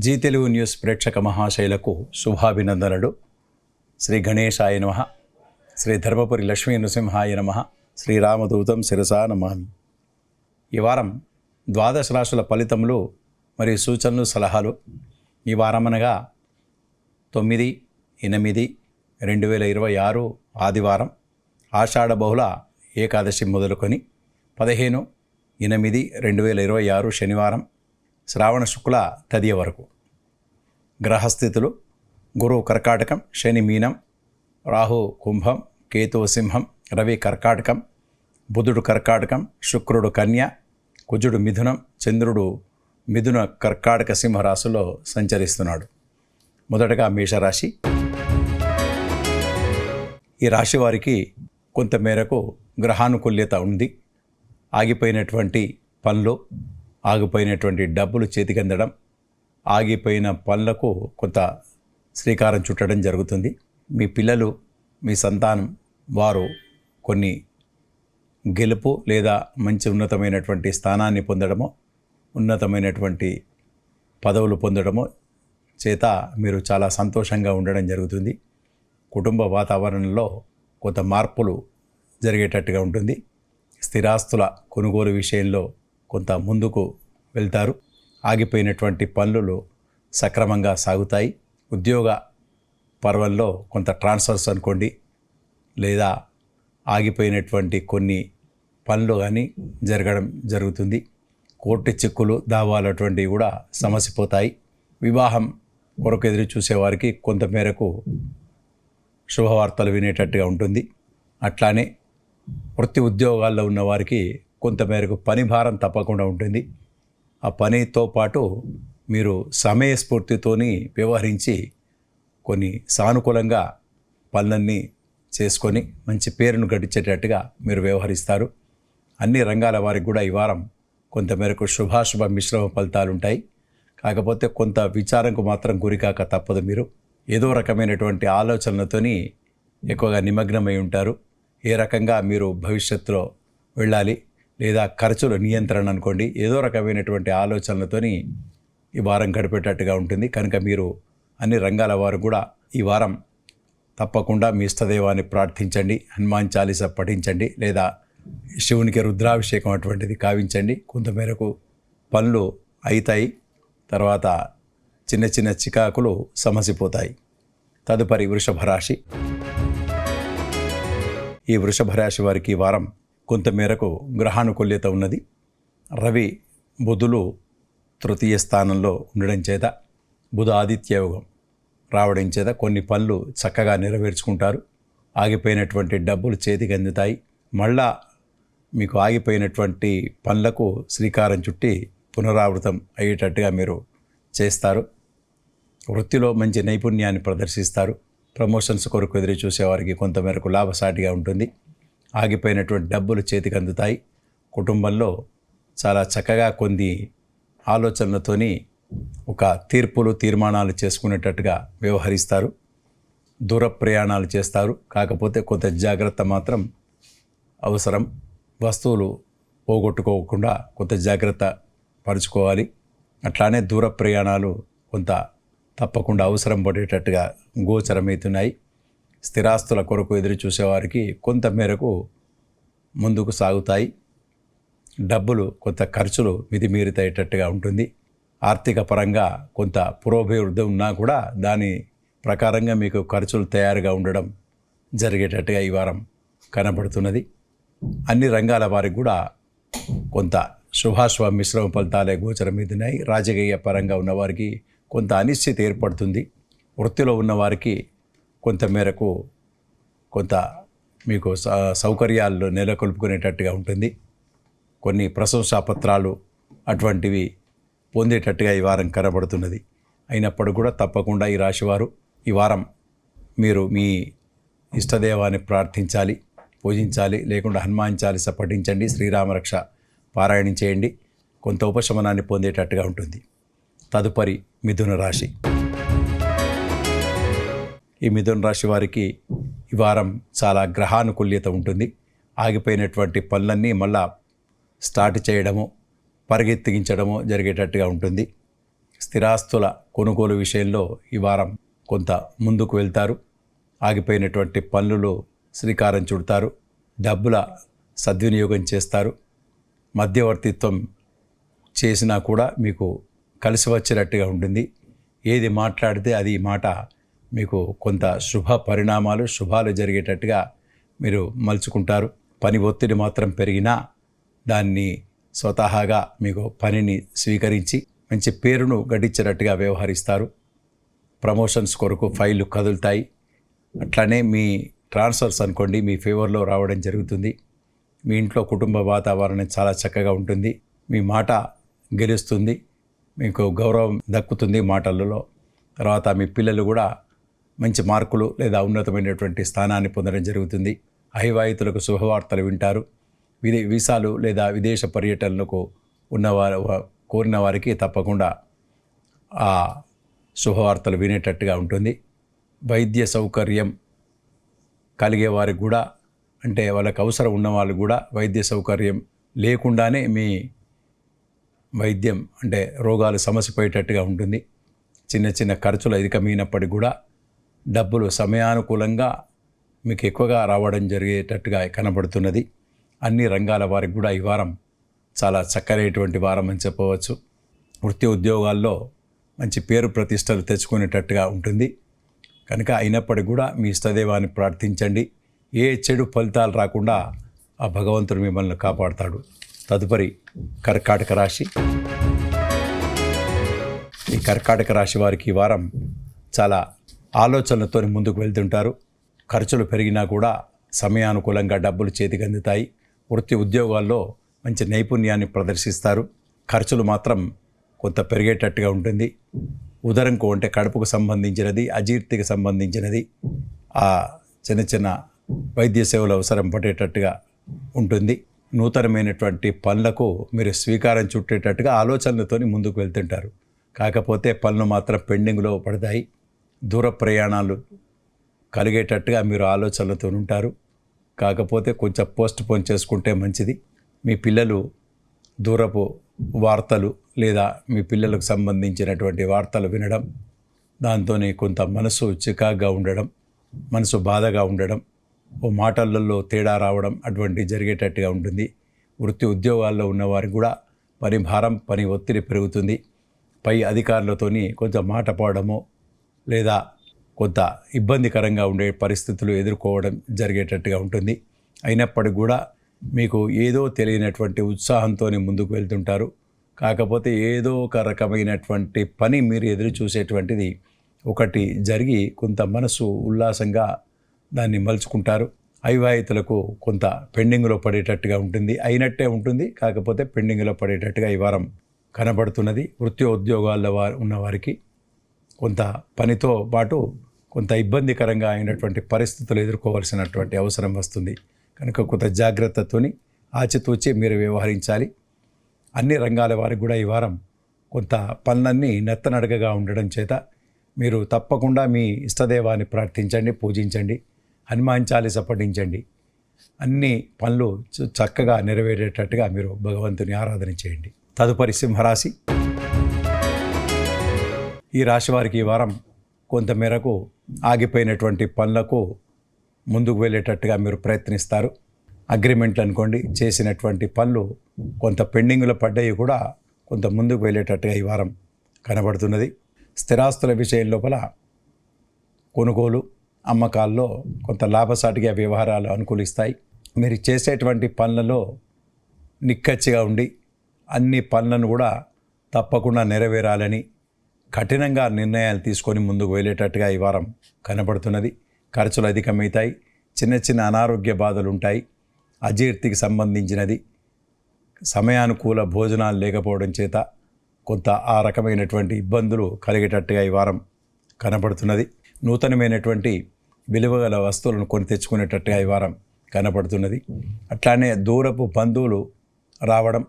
G Telugu news ప్రేక్షక మహాశైలకు శుభాభినందనలు. శ్రీ గణేశాయ నమః. శ్రీ ధర్మపురి లక్ష్మీ నృసింహాయ నమః. శ్రీరామదూతం శిరసా నమామి. ఈ వారం ద్వాదశ రాశుల ఫలితములు మరియు సూచనలు సలహాలు. ఈ వారం అనగా 9/8/2026 ఆదివారం, ఆషాఢ బహుళ ఏకాదశి మొదలుకొని 15/8/2026 శనివారం, శ్రావణ శుక్ల తదియ వరకు. గ్రహస్థితులు: గురువు కర్కాటకం, శని మీనం, రాహు కుంభం, కేతువు సింహం, రవి కర్కాటకం, బుధుడు కర్కాటకం, శుక్రుడు కన్య, కుజుడు మిథునం, చంద్రుడు మిథున కర్కాటక సింహ రాశిలో సంచరిస్తున్నాడు. మొదటగా మేషరాశి. ఈ రాశి వారికి కొంతమేరకు గ్రహానుకూల్యత ఉంది. ఆగిపోయినటువంటి పనులు, ఆగిపోయినటువంటి డబ్బులు చేతికి అందడం, ఆగిపోయిన పనులకు కొంత శ్రీకారం చుట్టడం జరుగుతుంది. మీ పిల్లలు, మీ సంతానం వారు కొన్ని గెలుపు లేదా మంచి ఉన్నతమైనటువంటి స్థానాన్ని పొందడమో, ఉన్నతమైనటువంటి పదవులు పొందడమో చేత మీరు చాలా సంతోషంగా ఉండడం జరుగుతుంది. కుటుంబ వాతావరణంలో కొంత మార్పులు జరిగేటట్టుగా ఉంటుంది. స్థిరాస్తుల కొనుగోలు విషయంలో కొంత ముందుకు వెళ్తారు. ఆగిపోయినటువంటి పనులు సక్రమంగా సాగుతాయి. ఉద్యోగ పర్వంలో కొంత ట్రాన్స్ఫర్స్ అనుకోండి, లేదా ఆగిపోయినటువంటి కొన్ని పనులు కానీ జరగడం జరుగుతుంది. కోర్టు చిక్కులు, దావాలు అటువంటివి కూడా సమసిపోతాయి. వివాహం కొరకు ఎదురు చూసేవారికి కొంతమేరకు శుభవార్తలు వినేటట్టుగా ఉంటుంది. అట్లానే వృత్తి ఉద్యోగాల్లో ఉన్నవారికి కొంతమేరకు పని భారం తప్పకుండా ఉంటుంది. ఆ పనితో పాటు మీరు సమయస్ఫూర్తితోని వ్యవహరించి కొన్ని సానుకూలంగా పనులన్నీ చేసుకొని మంచి పేరును గడించేటట్టుగా మీరు వ్యవహరిస్తారు. అన్ని రంగాల వారికి కూడా ఈ వారం కొంతమేరకు శుభాశుభ మిశ్రమ ఫలితాలు ఉంటాయి. కాకపోతే కొంత విచారంకు మాత్రం గురికాక తప్పదు. మీరు ఏదో రకమైనటువంటి ఆలోచనలతోని ఎక్కువగా నిమగ్నమై ఉంటారు. ఏ రకంగా మీరు భవిష్యత్తులో వెళ్ళాలి, లేదా ఖర్చుల నియంత్రణ అనుకోండి, ఏదో రకమైనటువంటి ఆలోచనలతోని ఈ వారం గడిపేటట్టుగా ఉంటుంది. కనుక మీరు అన్ని రంగాల వారు కూడా ఈ వారం తప్పకుండా మీ ఇష్టదైవాన్ని ప్రార్థించండి, హనుమాన్ చాలీస పఠించండి, లేదా శివునికి రుద్రాభిషేకం అటువంటిది కావించండి. కొంతమేరకు పనులు అవుతాయి. తర్వాత చిన్న చిన్న చికాకులు సమసిపోతాయి. తదుపరి వృషభ రాశి. ఈ వృషభ రాశి వారికి ఈ వారం కొంతమేరకు గ్రహానుకూల్యత ఉన్నది. రవి బుధులు తృతీయ స్థానంలో ఉండడం చేత, బుధ ఆదిత్య యోగం రావడం చేత కొన్ని పనులు చక్కగా నెరవేర్చుకుంటారు. ఆగిపోయినటువంటి డబ్బులు చేతికి అందుతాయి. మళ్ళా మీకు ఆగిపోయినటువంటి పనులకు శ్రీకారం చుట్టి పునరావృతం అయ్యేటట్టుగా మీరు చేస్తారు. వృత్తిలో మంచి నైపుణ్యాన్ని ప్రదర్శిస్తారు. ప్రమోషన్స్ కొరకు ఎదురు చూసేవారికి కొంతమేరకు లాభసాటిగా ఉంటుంది. ఆగిపోయినటువంటి డబ్బులు చేతికి అందుతాయి. కుటుంబంలో చాలా చక్కగా కొన్ని ఆలోచనలతోని ఒక తీర్పులు, తీర్మానాలు చేసుకునేటట్టుగా వ్యవహరిస్తారు. దూర ప్రయాణాలు చేస్తారు. కాకపోతే కొంత జాగ్రత్త మాత్రం అవసరం. వస్తువులు పోగొట్టుకోకుండా కొంత జాగ్రత్త పరుచుకోవాలి. అట్లానే దూర ప్రయాణాలు కొంత తప్పకుండా అవసరం పడేటట్టుగా గోచరమవుతున్నాయి. స్థిరాస్తుల కొరకు ఎదురు చూసేవారికి కొంత మేరకు ముందుకు సాగుతాయి. డబ్బులు కొంత ఖర్చులు మితిమీరుతాయేటట్టుగా ఉంటుంది. ఆర్థిక పరంగా కొంత పురోభివృద్ధి ఉన్నా కూడా దాని ప్రకారంగా మీకు ఖర్చులు తయారుగా ఉండడం జరిగేటట్టుగా ఈ వారం కనబడుతున్నది. అన్ని రంగాల వారికి కూడా కొంత శుభాశుభ మిశ్రమ ఫలితాలే గోచరమవుతున్నాయి. రాజకీయ పరంగా ఉన్నవారికి కొంత అనిశ్చితి ఏర్పడుతుంది. వృత్తిలో ఉన్నవారికి కొంతమేరకు కొంత మీకు సౌకర్యాలు నెలకొల్పుకునేటట్టుగా ఉంటుంది. కొన్ని ప్రశంసాపత్రాలు అటువంటివి పొందేటట్టుగా ఈ వారం కనబడుతున్నది. అయినప్పుడు కూడా తప్పకుండా ఈ రాశివారు ఈ వారం మీరు మీ ఇష్టదేవాన్ని ప్రార్థించాలి, పూజించాలి. లేకుండా హనుమాన్ చాలీస పఠించండి, శ్రీరామరక్ష పారాయణం చేయండి. కొంత ఉపశమనాన్ని పొందేటట్టుగా ఉంటుంది. తదుపరి మిథున రాశి. ఈ మిథున రాశి వారికి ఈ వారం చాలా గ్రహానుకూల్యత ఉంటుంది. ఆగిపోయినటువంటి పనులన్నీ మళ్ళా స్టార్ట్ చేయడము, పరిగెత్తించడము జరిగేటట్టుగా ఉంటుంది. స్థిరాస్తుల కొనుగోలు విషయంలో ఈ వారం కొంత ముందుకు వెళ్తారు. ఆగిపోయినటువంటి పనులు శ్రీకారం చుడతారు. డబ్బుల సద్వినియోగం చేస్తారు. మధ్యవర్తిత్వం చేసినా కూడా మీకు కలిసి వచ్చినట్టుగా ఉంటుంది. ఏది మాట్లాడితే అది మాట మీకు కొంత శుభ పరిణామాలు, శుభాలు జరిగేటట్టుగా మీరు మలుచుకుంటారు. పని ఒత్తిడి మాత్రం పెరిగినా దాన్ని స్వతహాగా మీకు పనిని స్వీకరించి మంచి పేరును గడించేటట్టుగా వ్యవహరిస్తారు. ప్రమోషన్స్ కొరకు ఫైళ్ళు కదులుతాయి. అట్లానే మీ ట్రాన్స్ఫర్స్ అనుకోండి మీ ఫేవర్లో రావడం జరుగుతుంది. మీ ఇంట్లో కుటుంబ వాతావరణం చాలా చక్కగా ఉంటుంది. మీ మాట గెలుస్తుంది. మీకు గౌరవం దక్కుతుంది మాటలలో. తర్వాత మీ పిల్లలు కూడా మంచి మార్కులు లేదా ఉన్నతమైనటువంటి స్థానాన్ని పొందడం జరుగుతుంది. అవివాహితులకు శుభవార్తలు వింటారు. వీసాలు లేదా విదేశ పర్యటనలకు ఉన్నవారు కోరిన వారికి తప్పకుండా ఆ శుభవార్తలు వినేటట్టుగా ఉంటుంది. వైద్య సౌకర్యం కలిగే వారికి కూడా, అంటే వాళ్ళకి అవసరం ఉన్న వాళ్ళు కూడా వైద్య సౌకర్యం లేకుండానే మీ వైద్యం అంటే రోగాలు సమసిపోయేటట్టుగా ఉంటుంది. చిన్న చిన్న ఖర్చులు అధికమైనప్పటికీ కూడా డబ్బులు సమయానుకూలంగా మీకు ఎక్కువగా రావడం జరిగేటట్టుగా కనబడుతున్నది. అన్ని రంగాల వారికి కూడా ఈ వారం చాలా చక్కనైనటువంటి వారం అని చెప్పవచ్చు. వృత్తి ఉద్యోగాల్లో మంచి పేరు ప్రతిష్టలు తెచ్చుకునేటట్టుగా ఉంటుంది. కనుక అయినప్పటికీ కూడా మీ ఇష్టదైవాన్ని ప్రార్థించండి. ఏ చెడు ఫలితాలు రాకుండా ఆ భగవంతుడు మిమ్మల్ని కాపాడుతాడు. తదుపరి కర్కాటక రాశి. ఈ కర్కాటక రాశి వారికి ఈ వారం చాలా ఆలోచనలతో ముందుకు వెళ్తుంటారు. ఖర్చులు పెరిగినా కూడా సమయానుకూలంగా డబ్బులు చేతికి అందుతాయి. వృత్తి ఉద్యోగాల్లో మంచి నైపుణ్యాన్ని ప్రదర్శిస్తారు. ఖర్చులు మాత్రం కొంత పెరిగేటట్టుగా ఉంటుంది. ఉదరంకు అంటే కడుపుకు సంబంధించినది, అజీర్తికి సంబంధించినది, ఆ చిన్న చిన్న వైద్య సేవలు అవసరం పడేటట్టుగా ఉంటుంది. నూతనమైనటువంటి పనులకు మీరు స్వీకారం చుట్టేటట్టుగా ఆలోచనలతో ముందుకు వెళ్తుంటారు. కాకపోతే పనులు మాత్రం పెండింగ్లో పడతాయి. దూర ప్రయాణాలు కలిగేటట్టుగా మీరు ఆలోచనలతో ఉంటారు. కాకపోతే కొంచెం పోస్ట్ పోన్ చేసుకుంటే మంచిది. మీ పిల్లలు దూరపు వార్తలు లేదా మీ పిల్లలకు సంబంధించినటువంటి వార్తలు వినడం, దాంతో కొంత మనసు చికాగ్గా ఉండడం, మనసు బాధగా ఉండడం, ఓ మాటలలో తేడా రావడం అటువంటి జరిగేటట్టుగా ఉంటుంది. వృత్తి ఉద్యోగాల్లో ఉన్నవారికి కూడా పని భారం, పని ఒత్తిడి పెరుగుతుంది. పై అధికారులతోని కొంచెం మాట పోవడము లేదా కొంత ఇబ్బందికరంగా ఉండే పరిస్థితులు ఎదుర్కోవడం జరిగేటట్టుగా ఉంటుంది. అయినప్పటికీ కూడా మీకు ఏదో తెలియనటువంటి ఉత్సాహంతో ముందుకు వెళ్తుంటారు. కాకపోతే ఏదో ఒక రకమైనటువంటి పని మీరు ఎదురు చూసేటువంటిది ఒకటి జరిగి కొంత మనసు ఉల్లాసంగా దాన్ని మలుచుకుంటారు. అవివాహితులకు కొంత పెండింగ్లో పడేటట్టుగా ఉంటుంది. అయినట్టే ఉంటుంది, కాకపోతే పెండింగ్లో పడేటట్టుగా ఈ వారం కనబడుతున్నది. వృత్తి ఉద్యోగాల్లో ఉన్నవారికి కొంత పనితో పాటు కొంత ఇబ్బందికరంగా అయినటువంటి పరిస్థితులు ఎదుర్కోవాల్సినటువంటి అవసరం వస్తుంది. కనుక కొంత జాగ్రత్తతోని ఆచితూచి మీరు వ్యవహరించాలి. అన్ని రంగాల వారికి కూడా ఈ వారం కొంత పనులన్నీ నెత్తనడకగా ఉండడం చేత మీరు తప్పకుండా మీ ఇష్టదైవాన్ని ప్రార్థించండి, పూజించండి, హనుమాన్ చాలీస పఠించండి. అన్ని పనులు చక్కగా నెరవేరేటట్టుగా మీరు భగవంతుని ఆరాధన చేయండి. తదుపరి సింహరాశి. ఈ రాశి వారికి ఈ వారం కొంతమేరకు ఆగిపోయినటువంటి పనులకు ముందుకు వెళ్ళేటట్టుగా మీరు ప్రయత్నిస్తారు. అగ్రిమెంట్లు అనుకోండి, చేసినటువంటి పనులు కొంత పెండింగ్లో పడ్డాయి కూడా కొంత ముందుకు వెళ్ళేటట్టుగా ఈ వారం కనబడుతున్నది. స్థిరాస్తుల విషయం లోపల కొనుగోలు అమ్మకాల్లో కొంత లాభసాటిగా వ్యవహారాలు అనుకూలిస్తాయి. మీరు చేసేటువంటి పనులలో నిక్కచ్చిగా ఉండి అన్ని పనులను కూడా తప్పకుండా నెరవేరాలని కఠినంగా నిర్ణయాలు తీసుకొని ముందుకు వెళ్ళేటట్టుగా ఈ వారం కనబడుతున్నది. ఖర్చులు అధికమవుతాయి. చిన్న చిన్న అనారోగ్య బాధలు ఉంటాయి. అజీర్తికి సంబంధించినది, సమయానుకూల భోజనాలు లేకపోవడం చేత కొంత ఆ రకమైనటువంటి ఇబ్బందులు కలిగేటట్టుగా ఈ వారం కనబడుతున్నది. నూతనమైనటువంటి విలువగల వస్తువులను కొని తెచ్చుకునేటట్టుగా ఈ వారం కనబడుతున్నది. అట్లానే దూరపు బంధువులు రావడం,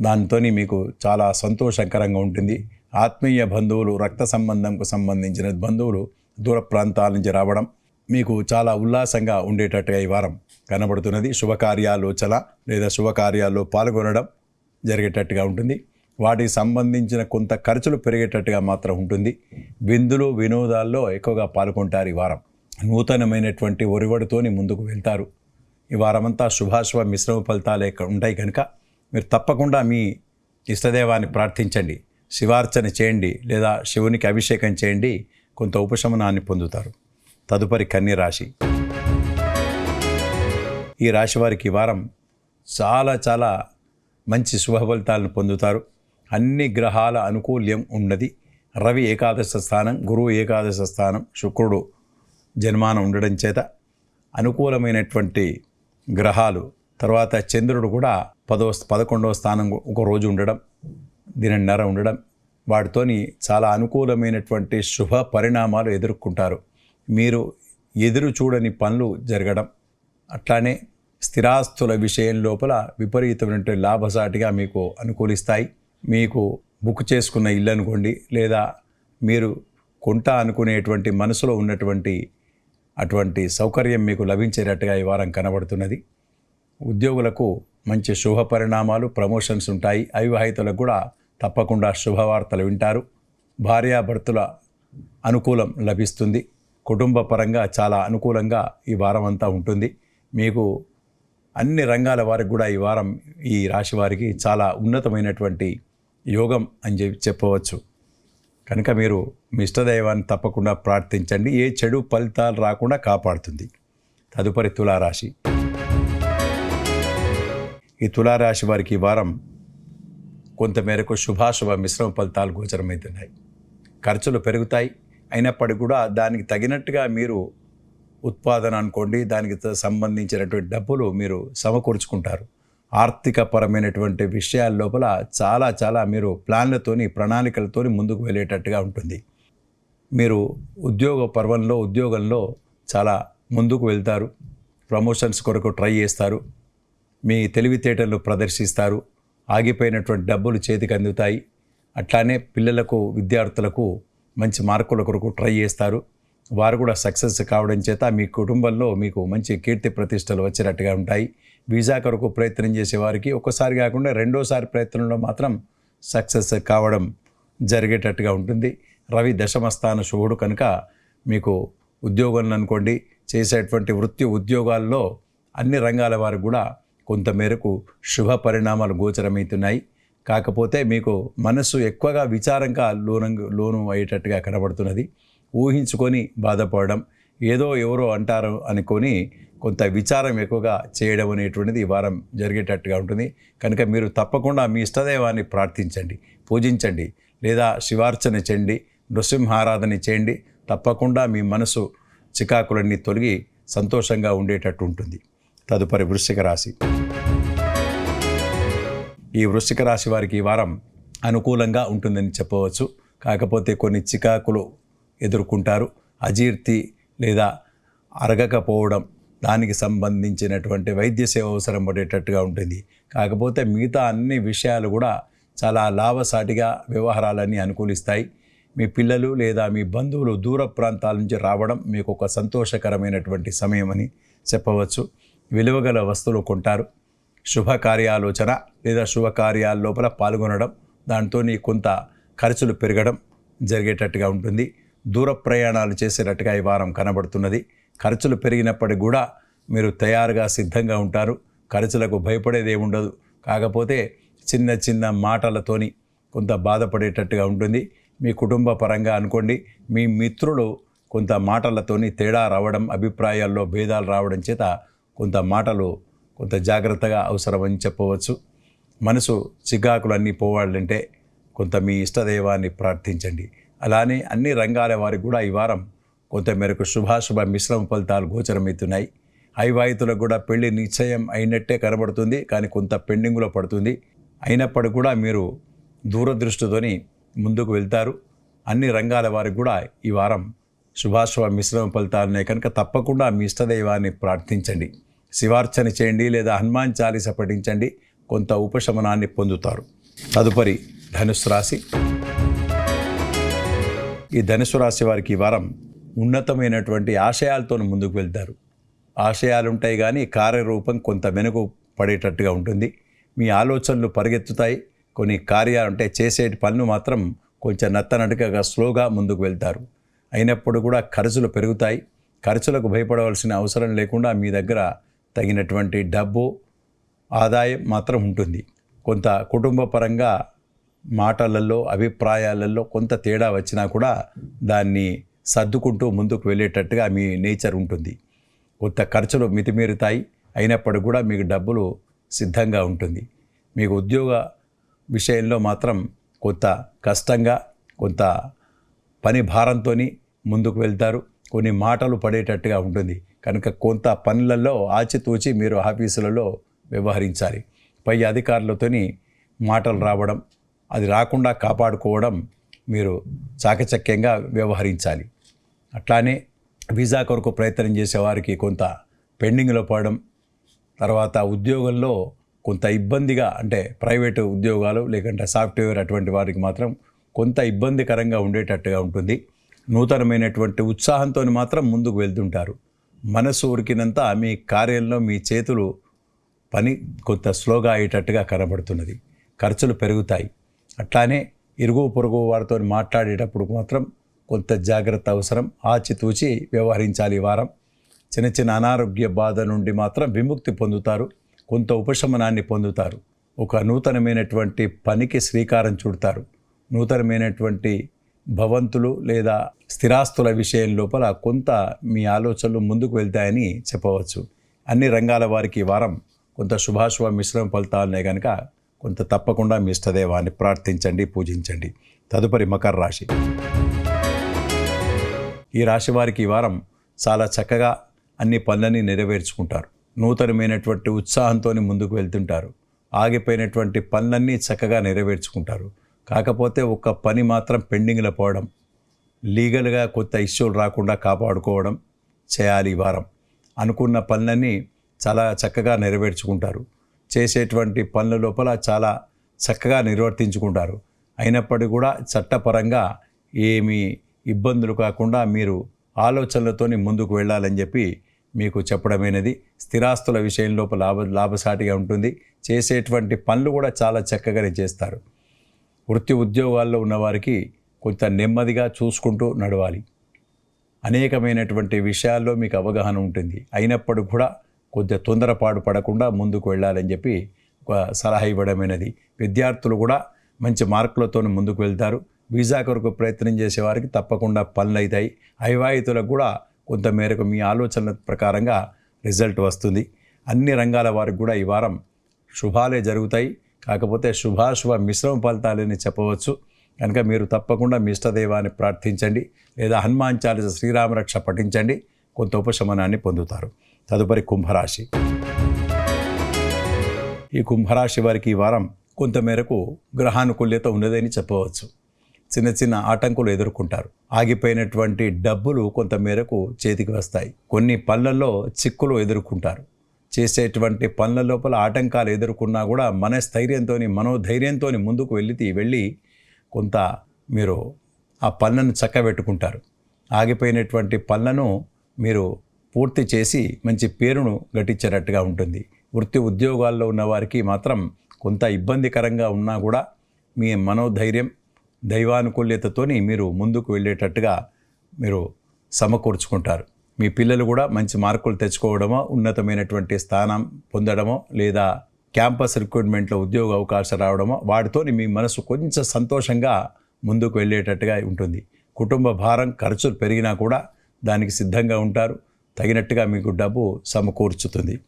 దాంతో మీకు చాలా సంతోషకరంగా ఉంటుంది. ఆత్మీయ బంధువులు, రక్త సంబంధంకు సంబంధించిన బంధువులు దూర ప్రాంతాల నుంచి రావడం మీకు చాలా ఉల్లాసంగా ఉండేటట్టుగా ఈ వారం కనబడుతున్నది. శుభకార్యాలోచన లేదా శుభకార్యాల్లో పాల్గొనడం జరిగేటట్టుగా ఉంటుంది. వాటికి సంబంధించిన కొంత ఖర్చులు పెరిగేటట్టుగా మాత్రం ఉంటుంది. విందులు వినోదాల్లో ఎక్కువగా పాల్గొంటారు ఈ వారం. నూతనమైనటువంటి ఒరివడితోని ముందుకు వెళ్తారు. ఈ వారమంతా శుభాశుభ మిశ్రమ ఫలితాలే ఉంటాయి కనుక మీరు తప్పకుండా మీ ఇష్టదైవాన్ని ప్రార్థించండి, శివార్చన చేయండి లేదా శివునికి అభిషేకం చేయండి, కొంత ఉపశమనాన్ని పొందుతారు. తదుపరి కన్య రాశి. ఈ రాశి వారికి ఈ వారం చాలా మంచి శుభ ఫలితాలను పొందుతారు. అన్ని గ్రహాల అనుకూల్యం ఉన్నది. రవి ఏకాదశ స్థానం, గురువు ఏకాదశ స్థానం, శుక్రుడు జన్మానం ఉండడం చేత అనుకూలమైనటువంటి గ్రహాలు, తర్వాత చంద్రుడు కూడా 11వ స్థానం ఒక రోజు ఉండడం, దినన్నర ఉండడం, వాటితోని చాలా అనుకూలమైనటువంటి శుభ పరిణామాలు ఎదుర్కొంటారు. మీరు ఎదురు చూడని పనులు జరగడం, అట్లానే స్థిరాస్తుల విషయం లోపల విపరీతమైనటువంటి లాభసాటిగా మీకు అనుకూలిస్తాయి. మీకు బుక్ చేసుకున్న ఇల్లు అనుకోండి, లేదా మీరు కొంటా అనుకునేటువంటి మనసులో ఉన్నటువంటి అటువంటి సౌకర్యం మీకు లభించేటట్టుగా ఈ వారం కనబడుతున్నది. ఉద్యోగులకు మంచి శుభ పరిణామాలు, ప్రమోషన్స్ ఉంటాయి. అవివాహితులకు కూడా తప్పకుండా శుభవార్తలు వింటారు. భార్యాభర్తల అనుకూలం లభిస్తుంది. కుటుంబ పరంగా చాలా అనుకూలంగా ఈ వారం అంతా ఉంటుంది. మీకు అన్ని రంగాల వారికి కూడా ఈ వారం ఈ రాశి వారికి చాలా ఉన్నతమైనటువంటి యోగం అని చెప్పవచ్చు. కనుక మీరు మీ ఇష్టదైవాన్ని తప్పకుండా ప్రార్థించండి. ఏ చెడు ఫలితాలు రాకుండా కాపాడుతుంది. తదుపరి తులారాశి. ఈ తులారాశి వారికి ఈ వారం కొంతమేరకు శుభాశుభ మిశ్రమ ఫలితాలు గోచరమవుతున్నాయి. ఖర్చులు పెరుగుతాయి. అయినప్పటికీ కూడా దానికి తగినట్టుగా మీరు ఉత్పాదన అనుకోండి, దానికి సంబంధించినటువంటి డబ్బులు మీరు సమకూర్చుకుంటారు. ఆర్థిక పరమైనటువంటి విషయాల లోపల చాలా మీరు ప్లాన్లతోని, ప్రణాళికలతోని ముందుకు వెళ్ళేటట్టుగా ఉంటుంది. మీరు ఉద్యోగంలో చాలా ముందుకు వెళ్తారు. ప్రమోషన్స్ కొరకు ట్రై చేస్తారు. మీ తెలివితేటలు ప్రదర్శిస్తారు. ఆగిపోయినటువంటి డబ్బులు చేతికి అందుతాయి. అట్లానే పిల్లలకు, విద్యార్థులకు మంచి మార్కుల కొరకు ట్రై చేస్తారు. వారు కూడా సక్సెస్ కావడం చేత మీ కుటుంబంలో మీకు మంచి కీర్తి ప్రతిష్టలు వచ్చేటట్టుగా ఉంటాయి. వీసా కొరకు ప్రయత్నం చేసే వారికి ఒక్కసారి కాకుండా రెండోసారి ప్రయత్నంలో మాత్రం సక్సెస్ కావడం జరిగేటట్టుగా ఉంటుంది. రవి దశమస్థాన శుభుడు కనుక మీకు ఉద్యోగంలో అనుకోండి, చేసేటువంటి వృత్తి ఉద్యోగాల్లో అన్ని రంగాల వారికి కూడా కొంతమేరకు శుభ పరిణామాలు గోచరమవుతున్నాయి. కాకపోతే మీకు మనసు ఎక్కువగా విచారంగా లోను అయ్యేటట్టుగా కనబడుతున్నది. ఊహించుకొని బాధపడడం, ఏదో ఎవరో అంటారు అనుకొని కొంత విచారం ఎక్కువగా చేయడం అనేటువంటిది ఈ వారం జరిగేటట్టుగా ఉంటుంది. కనుక మీరు తప్పకుండా మీ ఇష్టదైవాన్ని ప్రార్థించండి, పూజించండి, లేదా శివార్చన చేయండి, నృసింహారాధన చేయండి. తప్పకుండా మీ మనసు చికాకులన్నీ తొలగి సంతోషంగా ఉండేటట్టు ఉంటుంది. తదుపరి వృశ్చిక రాశి. ఈ వృశ్చిక రాశి వారికి ఈ వారం అనుకూలంగా ఉంటుందని చెప్పవచ్చు. కాకపోతే కొన్ని చికాకులు ఎదుర్కొంటారు. అజీర్తి లేదా అరగకపోవడం, దానికి సంబంధించినటువంటి వైద్య సేవ అవసరం పడేటట్టుగా ఉంటుంది. కాకపోతే మిగతా అన్ని విషయాలు కూడా చాలా లాభసాటిగా వ్యవహారాలన్నీ అనుకూలిస్తాయి. మీ పిల్లలు లేదా మీ బంధువులు దూర ప్రాంతాల నుంచి రావడం మీకు ఒక సంతోషకరమైనటువంటి సమయం అని చెప్పవచ్చు. విలువగల వస్తువులు కొంటారు. శుభకార్యాలోచన లేదా శుభకార్యాల లోపల పాల్గొనడం, దాంతో కొంత ఖర్చులు పెరగడం జరిగేటట్టుగా ఉంటుంది. దూర ప్రయాణాలు చేసేటట్టుగా ఈ వారం కనబడుతున్నది. ఖర్చులు పెరిగినప్పటికీ కూడా మీరు తయారుగా సిద్ధంగా ఉంటారు. ఖర్చులకు భయపడేదే ఉండదు. కాకపోతే చిన్న మాటలతోని కొంత బాధపడేటట్టుగా ఉంటుంది. మీ కుటుంబ పరంగా అనుకోండి, మీ మిత్రులు కొంత మాటలతోని తేడా రావడం, అభిప్రాయాల్లో భేదాలు రావడం చేత కొంత జాగ్రత్తగా అవసరమని చెప్పవచ్చు. మనసు చికాకులన్నీ పోవాలంటే కొంత మీ ఇష్టదైవాన్ని ప్రార్థించండి. అలానే అన్ని రంగాల వారికి కూడా ఈ వారం కొంతమేరకు శుభాశుభ మిశ్రమ ఫలితాలు గోచరమవుతున్నాయి. అవివాహితులకు కూడా పెళ్లి నిశ్చయం అయినట్టే కనబడుతుంది, కానీ కొంత పెండింగ్లో పడుతుంది. అయినప్పటికీ కూడా మీరు దూరదృష్టితోని ముందుకు వెళ్తారు. అన్ని రంగాల వారికి కూడా ఈ వారం శుభాశుభ మిశ్రమ ఫలితాలున్నాయి కనుక తప్పకుండా మీ ఇష్టదైవాన్ని ప్రార్థించండి, శివార్చన చేయండి, లేదా హనుమాన్ చాలీస పఠించండి. కొంత ఉపశమనాన్ని పొందుతారు. తదుపరి ధనుస్సు రాశి. ఈ ధనుస్సు రాశి వారికి ఈ వారం ఉన్నతమైనటువంటి ఆశయాలతో ముందుకు వెళ్తారు. ఆశయాలు ఉంటాయి కానీ కార్యరూపం కొంత వెనుక పడేటట్టుగా ఉంటుంది. మీ ఆలోచనలు పరిగెత్తుతాయి, కొన్ని కార్యాలు అంటే చేసే పనులు మాత్రం కొంచెం నత్తనడకగా స్లోగా ముందుకు వెళ్తారు. అయినప్పుడు కూడా ఖర్చులు పెరుగుతాయి. ఖర్చులకు భయపడవలసిన అవసరం లేకుండా మీ దగ్గర తగినటువంటి డబ్బు ఆదాయం మాత్రం ఉంటుంది. కొంత కుటుంబ పరంగా మాటలలో అభిప్రాయాలలో కొంత తేడా వచ్చినా కూడా దాన్ని సర్దుకుంటూ ముందుకు వెళ్ళేటట్టుగా మీ నేచర్ ఉంటుంది. కొంత ఖర్చులు మితిమీరుతాయి. అయినప్పుడు కూడా మీకు డబ్బులు సిద్ధంగా ఉంటుంది. మీకు ఉద్యోగ విషయంలో మాత్రం కొంత కష్టంగా కొంత పని భారంతో ముందుకు వెళ్తారు. కొన్ని మాటలు పడేటట్టుగా ఉంటుంది. కనుక కొంత పనులలో ఆచితూచి మీరు ఆఫీసులలో వ్యవహరించాలి. పై అధికారులతోని మాటలు రావడం, అది రాకుండా కాపాడుకోవడం మీరు చాకచక్యంగా వ్యవహరించాలి. అట్లానే వీసా కొరకు ప్రయత్నం చేసేవారికి కొంత పెండింగ్లో పడడం, తర్వాత ఉద్యోగంలో కొంత ఇబ్బందిగా అంటే ప్రైవేటు ఉద్యోగాలు లేకుంటే సాఫ్ట్వేర్ అటువంటి వారికి మాత్రం కొంత ఇబ్బందికరంగా ఉండేటట్టుగా ఉంటుంది. నూతనమైనటువంటి ఉత్సాహంతో మాత్రం ముందుకు వెళ్తుంటారు. మనసు ఉరికినంత మీ కార్యంలో మీ చేతులు పని కొంత స్లోగా అయ్యేటట్టుగా కనబడుతున్నది. ఖర్చులు పెరుగుతాయి. అట్లానే ఇరుగు పొరుగు వారితో మాట్లాడేటప్పుడు మాత్రం కొంత జాగ్రత్త అవసరం. ఆచితూచి వ్యవహరించాలి. ఈ వారం చిన్న చిన్న అనారోగ్య బాధ నుండి మాత్రం విముక్తి పొందుతారు. కొంత ఉపశమనాన్ని పొందుతారు. ఒక నూతనమైనటువంటి పనికి శ్రీకారం చుడతారు. నూతనమైనటువంటి భవంతులు లేదా స్థిరాస్తుల విషయం లోపల కొంత మీ ఆలోచనలు ముందుకు వెళ్తాయని చెప్పవచ్చు. అన్ని రంగాల వారికి ఈ వారం కొంత శుభాశుభ మిశ్రమ ఫలితాలున్నాయి కనుక కొంత తప్పకుండా మీ ఇష్టదైవాన్ని ప్రార్థించండి, పూజించండి. తదుపరి మకర రాశి. ఈ రాశి వారికి ఈ వారం చాలా చక్కగా అన్ని పనులని నెరవేర్చుకుంటారు. నూతనమైనటువంటి ఉత్సాహంతో ముందుకు వెళ్తుంటారు. ఆగిపోయినటువంటి పనులన్నీ చక్కగా నెరవేర్చుకుంటారు. కాకపోతే ఒక పని మాత్రం పెండింగ్లో పోవడం, లీగల్గా కొత్త ఇష్యూలు రాకుండా కాపాడుకోవడం చేయాలి. ఈ వారం అనుకున్న పనులన్నీ చాలా చక్కగా నెరవేర్చుకుంటారు. చేసేటువంటి పనుల లోపల చాలా చక్కగా నిర్వర్తించుకుంటారు. అయినప్పటికీ కూడా చట్టపరంగా ఏమీ ఇబ్బందులు కాకుండా మీరు ఆలోచనలతోని ముందుకు వెళ్ళాలని చెప్పి మీకు చెప్పడమైనది. స్థిరాస్తుల విషయం లోపల లాభసాటిగా ఉంటుంది. చేసేటువంటి పనులు కూడా చాలా చక్కగానే చేస్తారు. వృత్తి ఉద్యోగాల్లో ఉన్నవారికి కొంత నెమ్మదిగా చూసుకుంటూ నడవాలి. అనేకమైనటువంటి విషయాల్లో మీకు అవగాహన ఉంటుంది. అయినప్పటికీ కూడా కొద్దిగా తొందరపాటు పడకుండా ముందుకు వెళ్ళాలని చెప్పి ఒక సలహా ఇవ్వడమైనది. విద్యార్థులు కూడా మంచి మార్కులతో ముందుకు వెళ్తారు. వీసా కొరకు ప్రయత్నం చేసేవారికి తప్పకుండా పనులు అవుతాయి. అవివాహితులకు కూడా కొంత మేరకు మీ ఆలోచనల ప్రకారంగా రిజల్ట్ వస్తుంది. అన్ని రంగాల వారికి కూడా ఈ వారం శుభాలే జరుగుతాయి. కాకపోతే శుభాశుభ మిశ్రమ ఫలితాలని చెప్పవచ్చు. కనుక మీరు తప్పకుండా మీ ఇష్టదైవాన్ని ప్రార్థించండి లేదా హనుమాన్ చాలీస శ్రీరామరక్ష పఠించండి. కొంత ఉపశమనాన్ని పొందుతారు. తదుపరి కుంభరాశి. ఈ కుంభరాశి వారికి ఈ వారం కొంతమేరకు గ్రహానుకూల్యత ఉన్నదని చెప్పవచ్చు. చిన్న చిన్న ఆటంకులు ఎదుర్కొంటారు. ఆగిపోయినటువంటి డబ్బులు కొంతమేరకు చేతికి వస్తాయి. కొన్ని పనులలో చిక్కులు ఎదుర్కొంటారు. చేసేటువంటి పనుల లోపల ఆటంకాలు ఎదుర్కొన్నా కూడా మనోధైర్యంతో ముందుకు వెళ్ళి కొంత మీరు ఆ పనులను చక్కబెట్టుకుంటారు. ఆగిపోయినటువంటి పనులను మీరు పూర్తి చేసి మంచి పేరును గట్టించేటట్టుగా ఉంటుంది. వృత్తి ఉద్యోగాల్లో ఉన్నవారికి మాత్రం కొంత ఇబ్బందికరంగా ఉన్నా కూడా మీ మనోధైర్యం దైవానుకూల్యతతోని మీరు ముందుకు వెళ్ళేటట్టుగా మీరు సమకూర్చుకుంటారు. మీ పిల్లలు కూడా మంచి మార్కులు తెచ్చుకోవడమో, ఉన్నతమైనటువంటి స్థానం పొందడమో లేదా క్యాంపస్ రిక్రూట్మెంట్లో ఉద్యోగ అవకాశం రావడమో వాటితో మీ మనసు కొంచెం సంతోషంగా ముందుకు వెళ్ళేటట్టుగా ఉంటుంది. కుటుంబ భారం ఖర్చులు పెరిగినా కూడా దానికి సిద్ధంగా ఉంటారు. తగినట్టుగా మీకు డబ్బు సమకూర్చుతుంది.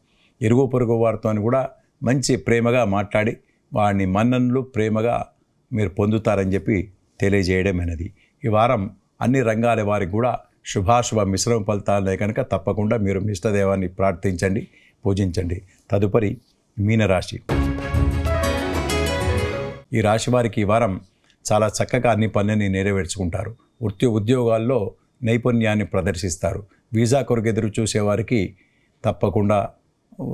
ఇరుగు పొరుగు వారితో కూడా మంచి ప్రేమగా మాట్లాడి వారిని మన్ననలు ప్రేమగా మీరు పొందుతారని చెప్పి తెలియజేయడమైనది. ఈ వారం అన్ని రంగాల వారికి కూడా శుభాశుభ మిశ్రమ ఫలితాలే కనుక తప్పకుండా మీరు మీ ఇష్టదైవాన్ని ప్రార్థించండి, పూజించండి. తదుపరి మీనరాశి. ఈ రాశి వారికి ఈ వారం చాలా చక్కగా అన్ని పనులని నెరవేర్చుకుంటారు. వృత్తి ఉద్యోగాల్లో నైపుణ్యాన్ని ప్రదర్శిస్తారు. వీసా కొరకు ఎదురు చూసేవారికి తప్పకుండా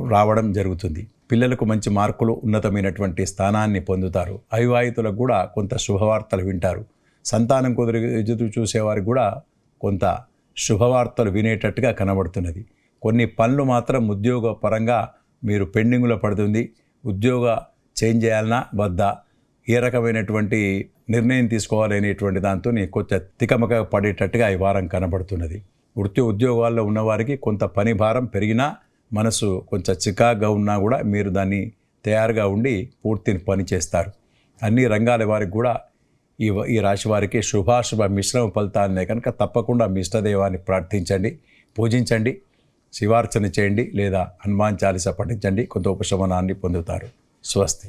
రావడం జరుగుతుంది. పిల్లలకు మంచి మార్కులు, ఉన్నతమైనటువంటి స్థానాన్ని పొందుతారు. అవివాహితులకు కూడా కొంత శుభవార్తలు వింటారు. సంతానం కుదిరి ఎదురు చూసేవారికి కూడా కొంత శుభవార్తలు వినేటట్టుగా కనబడుతున్నది. కొన్ని పనులు మాత్రం ఉద్యోగ పరంగా మీరు పెండింగ్లో పడుతుంది. ఉద్యోగ చేంజ్ చేయాలన్నా వద్దా, ఏ రకమైనటువంటి నిర్ణయం తీసుకోవాలనేటువంటి దాంతో కొంచెం తికమక పడేటట్టుగా ఈ వారం కనబడుతున్నది. వృత్తి ఉద్యోగాల్లో ఉన్నవారికి కొంత పని భారం పెరిగినా, మనసు కొంచెం చికాగ్గా ఉన్నా కూడా మీరు దాన్ని తయారుగా ఉండి పూర్తి పని చేస్తారు. అన్ని రంగాల వారికి కూడా ఈ రాశి వారికి శుభాశుభ మిశ్రమ ఫలితాలనే కనుక తప్పకుండా మీ ఇష్టదైవాన్ని ప్రార్థించండి, పూజించండి, శివార్చన చేయండి లేదా హనుమాన్ చాలీసా పఠించండి. కొంత ఉపశమనాన్ని పొందుతారు. స్వస్తి.